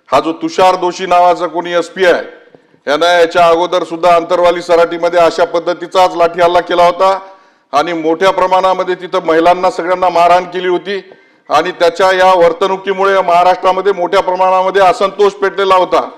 हा जो तुषार दोशी नावाचा कोणी एसपी आहे यानं याच्या अगोदर सुद्धा अंतरवाली सराटीमध्ये अशा पद्धतीचाच लाठी हल्ला केला होता आणि मोठ्या प्रमाणामध्ये तिथं महिलांना सगळ्यांना मारहाण केली होती आणि त्याच्या या वर्तणुकीमुळे महाराष्ट्रामध्ये मोठ्या प्रमाणामध्ये असंतोष पेटलेला होता।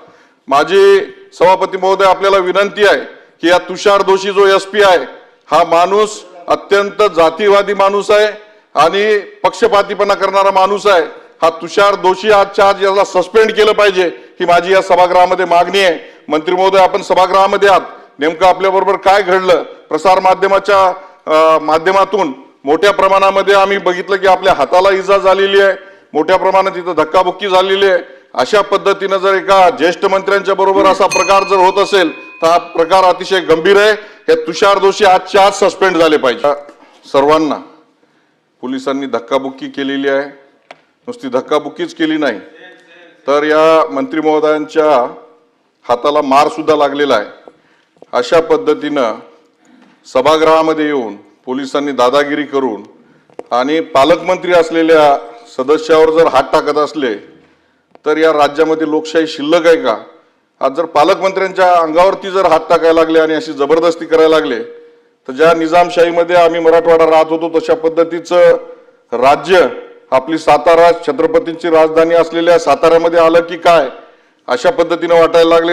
माझी सभापती महोदय आपल्याला विनंती आहे की या तुषार दोशी जो एसपी आहे हा माणूस अत्यंत जातीवादी माणूस आहे आणि पक्षपातीपणा करणारा माणूस आहे। हा तुषार दोशी आजच्या आज याला सस्पेंड केलं पाहिजे ही माझी या सभागृहामध्ये मागणी आहे। मंत्री महोदय आपण सभागृहामध्ये आहात, नेमकं आपल्या बरोबर काय घडलं? प्रसार माध्यमाच्या माध्यमातून मोठ्या प्रमाणामध्ये आम्ही बघितलं की आपल्या हाताला इजा झालेली आहे, मोठ्या प्रमाणात तिथं धक्काबुक्की झालेली आहे। अशा पद्धतीने जर एका ज्येष्ठ मंत्र्यांच्या बरोबर असा प्रकार जर होत असेल तर हा प्रकार अतिशय गंभीर आहे। हे तुषार दोशी आजच्या आज सस्पेंड झाले पाहिजे। सर्वांना पोलिसांनी धक्काबुक्की केलेली आहे, नुसती धक्काबुक्कीच केली नाही तर या मंत्री महोदयांच्या हाताला मार सुद्धा लागलेला आहे। अशा पद्धतीनं सभागृहामध्ये येऊन पोलिसांनी दादागिरी करून आणि पालकमंत्री असलेल्या सदस्यावर जर हात टाकत असले तर या राज्यामध्ये लोकशाही शिल्लक आहे का? आज जर पालकमंत्र्यांच्या अंगावरती जर हात टाकायला लागले आणि अशी जबरदस्ती करायला लागले तर ज्या निजामशाहीमध्ये आम्ही मराठवाडा राहत होतो तशा पद्धतीचं राज्य आपली सातारा छत्रपतींची राजधानी असलेल्या साताऱ्यामध्ये आलं की काय अशा पद्धतीने वाटायला लागले।